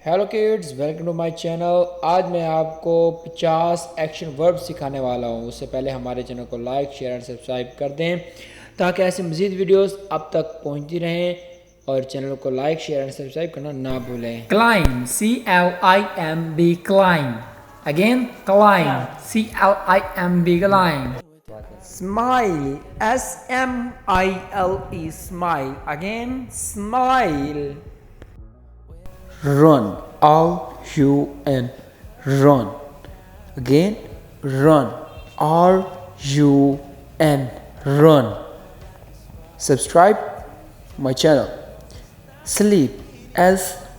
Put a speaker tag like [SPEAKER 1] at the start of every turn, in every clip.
[SPEAKER 1] Hello kids, welcome to my channel. आज मैं आपको 50 एक्शन वर्ब सिखाने वाला हूँ। उससे पहले हमारे चैनल को लाइक, शेयर एंड सब्सक्राइब कर दें ताकि ऐसे मज़ीद वीडियोस अब तक पहुँचती रहें और चैनल को लाइक, शेयर एंड सब्सक्राइब करना ना भूलें।
[SPEAKER 2] Climb, C-L-I-M-B, climb. Again, climb, C-L-I-M-B, climb. Smile, S-M-I-L-E, smile. Again, smile.
[SPEAKER 1] Run, R-U-N, run. Again, run, R-U-N, run. Subscribe my channel. Sleep, S-L-E-E-P,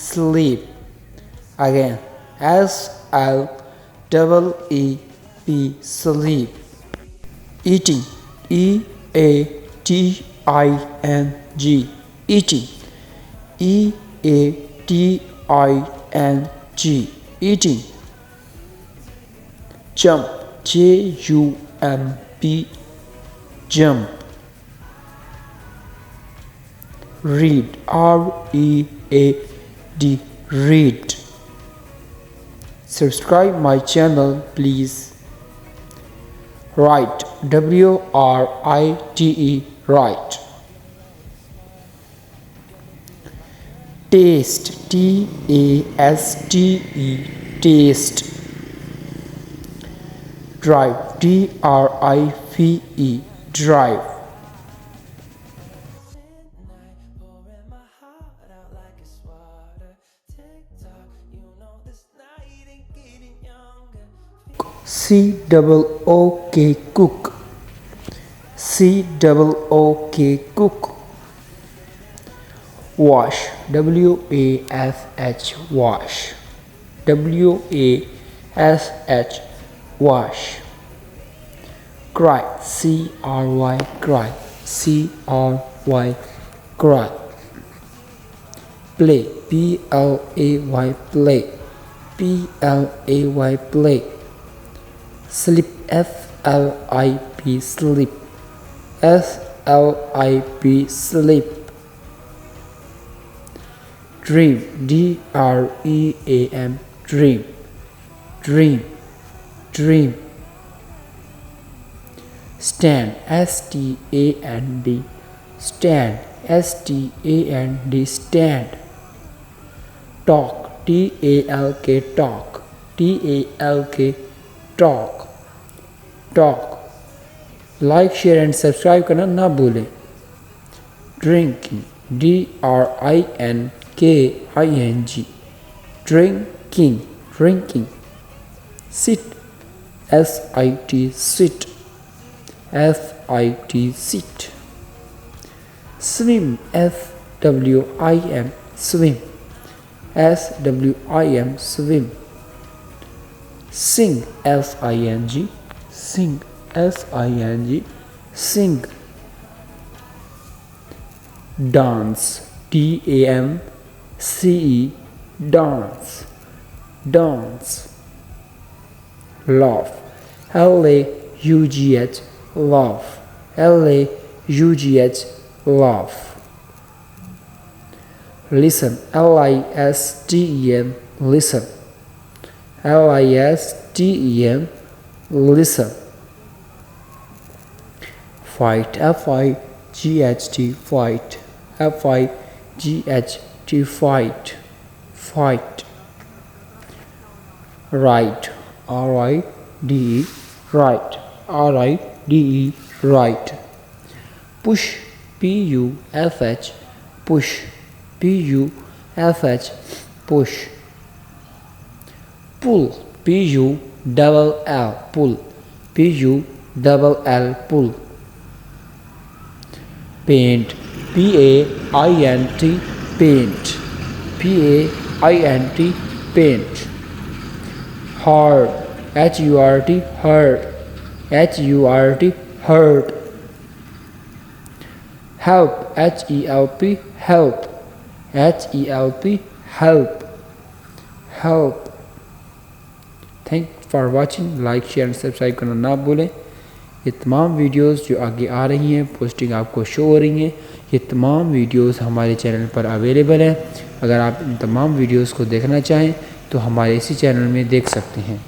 [SPEAKER 1] sleep. Again, S-L-E-E-P, sleep. Eating, E-A-T-I-N-G, eating, E-A-T-I-N-G, eating. Jump, J-U-M-P, jump. Read, R-E-A-D, read. Subscribe my channel, please. Write, W-R-I-T-E, write. Taste, T-A-S-T-E, taste. Drive, D-R-I-V-E, drive. C-O-O-K, cook. C-O-O-K, cook. Wash, W-A-S-H, wash. W-A-S-H, wash. Cry, C-R-Y, cry. C-R-Y, cry. Play, P-L-A-Y, play. P-L-A-Y, play. Sleep, S-L-I-P, sleep. S-L-I-P, sleep. Dream, D-R-E-A-M, dream. Dream, dream. Stand, S-T-A-N-D, stand. S-T-A-N-D, stand. Talk, T-A-L-K, talk. T-A-L-K, talk. Talk. Like, share and subscribe करना ना भूलें. Drinking, D-R-I-N-K-I-N-G, drinking, drinking. Sit, S-I-T, sit. S-I-T, sit. Swim, S-W-I-M, swim. S-W-I-M, swim. Sing, S-I-N-G, sing. S-I-N-G, sing. Dance, D-A-N-C-E, dance. Dance. Laugh, L-A-U-G-H, laugh. L-A-U-G-H, laugh. Listen, L-I-S-T-E-N, listen. L-I-S-T-E-N, listen. Fight, F-I-G-H-T, fight. F-I-G-H-T, fight. Fight. Write, R-I-D-E, write. R-I-D-E, write. Push, P-U-F-H, push. P-U-F-H, push. Pull, P-U-double-L, pull. P-U-double-L, pull. Paint, P-A-I-N-T, paint. P-A-I-N-T, paint. Hurt, H-U-R-T, hurt. H-U-R-T, hurt. Help, H-E-L-P, help. H-E-L-P, help. Help. Thank for watching. Like, share and subscribe करना ना भूलें। ये तमाम videos जो आगे आ रही हैं, posting आपको शो हो रही हैं, ये तमाम वीडियोस हमारे चैनल पर अवेलेबल हैं। अगर आप इन तमाम वीडियोस को देखना चाहें तो हमारे इसी चैनल में देख सकते हैं।